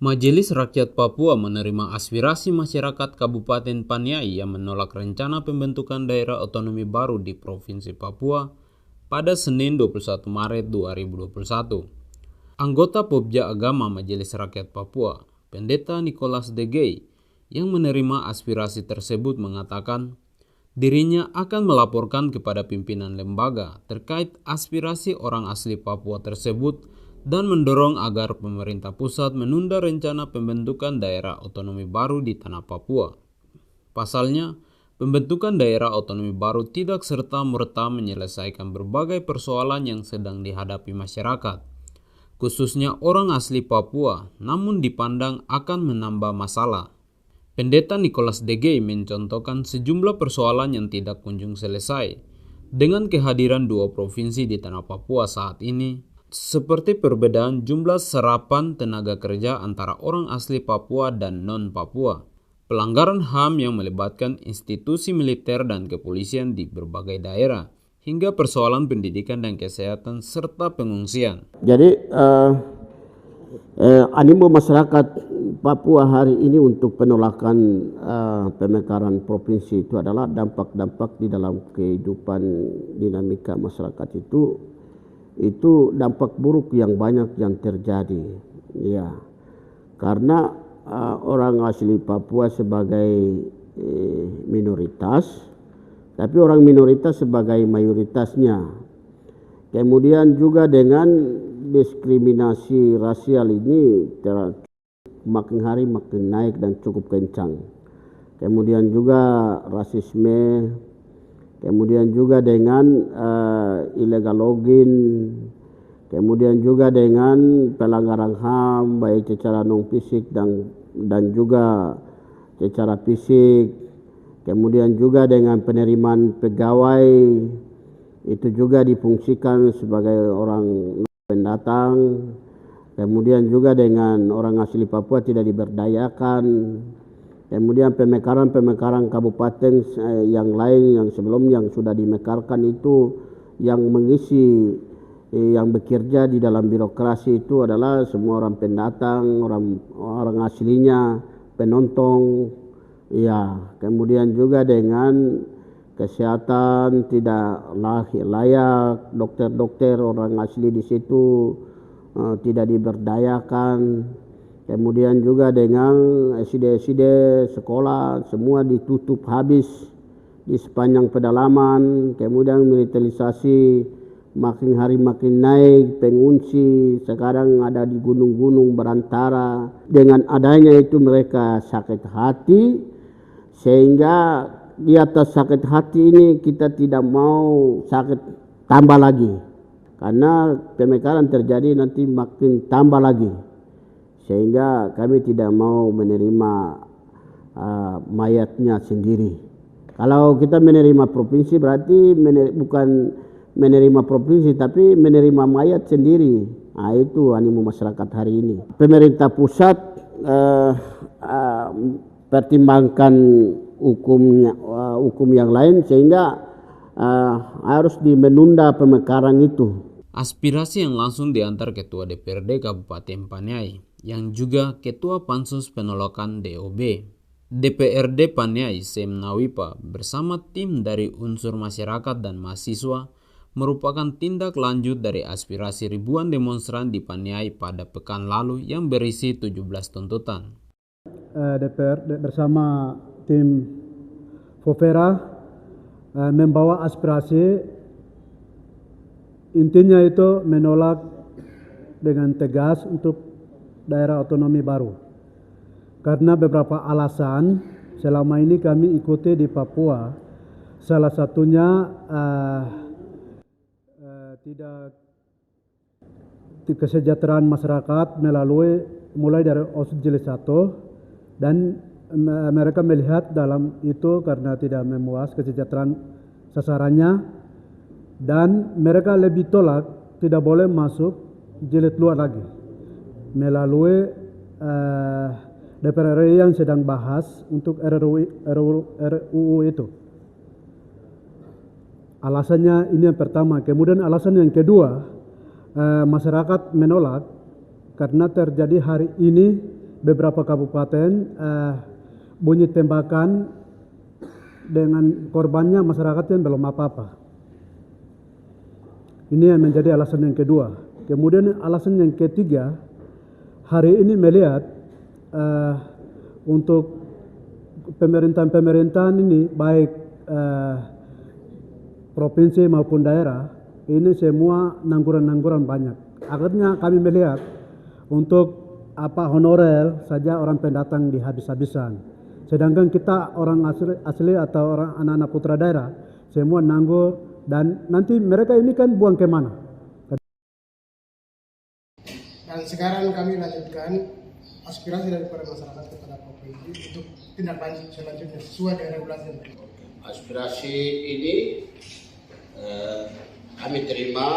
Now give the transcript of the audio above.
Majelis Rakyat Papua menerima aspirasi masyarakat Kabupaten Paniai yang menolak rencana pembentukan daerah otonomi baru di Provinsi Papua pada Senin 21 Maret 2021. Anggota Pobja Agama Majelis Rakyat Papua, Pendeta Nicholas Degei, yang menerima aspirasi tersebut mengatakan dirinya akan melaporkan kepada pimpinan lembaga terkait aspirasi orang asli Papua tersebut dan mendorong agar pemerintah pusat menunda rencana pembentukan daerah otonomi baru di tanah Papua. Pasalnya, pembentukan daerah otonomi baru tidak serta-merta menyelesaikan berbagai persoalan yang sedang dihadapi masyarakat, khususnya orang asli Papua, namun dipandang akan menambah masalah. Pendeta Nicholas Degei mencontohkan sejumlah persoalan yang tidak kunjung selesai dengan kehadiran dua provinsi di tanah Papua saat ini, seperti perbedaan jumlah serapan tenaga kerja antara orang asli Papua dan non-Papua, pelanggaran HAM yang melibatkan institusi militer dan kepolisian di berbagai daerah, hingga persoalan pendidikan dan kesehatan serta pengungsian. Jadi animo masyarakat Papua hari ini untuk penolakan pemekaran provinsi itu adalah dampak-dampak di dalam kehidupan dinamika masyarakat itu dampak buruk yang banyak yang terjadi, ya, karena orang asli Papua sebagai minoritas, tapi orang minoritas sebagai mayoritasnya. Kemudian juga dengan diskriminasi rasial ini makin hari makin naik dan cukup kencang. Kemudian juga rasisme, kemudian juga dengan illegal logging, kemudian juga dengan pelanggaran HAM baik secara non fisik dan juga secara fisik, kemudian juga dengan penerimaan pegawai itu juga difungsikan sebagai orang pendatang, kemudian juga dengan orang asli Papua tidak diberdayakan. Kemudian pemekaran kabupaten yang lain yang sebelum yang sudah dimekarkan itu yang mengisi yang bekerja di dalam birokrasi itu adalah semua orang pendatang, orang aslinya, penonton, ya. Kemudian juga dengan kesehatan tidak layak, dokter-dokter orang asli di situ tidak diberdayakan. Kemudian juga dengan SD sekolah semua ditutup habis di sepanjang pedalaman. Kemudian militerisasi makin hari makin naik, pengungsi sekarang ada di gunung-gunung berantara. Dengan adanya itu mereka sakit hati, sehingga di atas sakit hati ini kita tidak mau sakit tambah lagi, karena pemekaran terjadi nanti makin tambah lagi. Sehingga kami tidak mau menerima mayatnya sendiri. Kalau kita menerima provinsi berarti bukan menerima provinsi tapi menerima mayat sendiri. Nah, itu animo masyarakat hari ini. Pemerintah pusat pertimbangkan hukum yang lain sehingga harus menunda pemekaran itu. Aspirasi yang langsung diantar Ketua DPRD Kabupaten Paniai, yang juga Ketua Pansus Penolakan DOB DPRD Paniai Sem Nawipa bersama tim dari unsur masyarakat dan mahasiswa merupakan tindak lanjut dari aspirasi ribuan demonstran di Paniai pada pekan lalu yang berisi 17 tuntutan. DPRD bersama tim Fovera membawa aspirasi, intinya itu menolak dengan tegas untuk daerah otonomi baru. Karena beberapa alasan selama ini kami ikuti di Papua, salah satunya tidak kesejahteraan masyarakat mulai dari OSUD Jilid 1, dan mereka melihat dalam itu karena tidak memuas kesejahteraan sasarannya, dan mereka lebih tolak tidak boleh masuk jilid luar lagi melalui DPR RI yang sedang bahas untuk RUU itu. Alasannya ini yang pertama. Kemudian alasan yang kedua, masyarakat menolak karena terjadi hari ini beberapa kabupaten bunyi tembakan dengan korbannya masyarakat yang belum apa-apa. Ini yang menjadi alasan yang kedua. Kemudian alasan yang ketiga, hari ini melihat untuk pemerintahan ini baik provinsi maupun daerah, ini semua nangguran-nangguran banyak. Akhirnya kami melihat untuk honorer saja orang pendatang dihabis-habisan. Sedangkan kita orang asli atau orang anak-anak putra daerah semua nanggur, dan nanti mereka ini kan buang kemana? Dan sekarang kami lanjutkan aspirasi daripada masyarakat kepada provinsi untuk tindak lanjut selanjutnya sesuai dengan regulasi yang berlaku. Aspirasi ini kami terima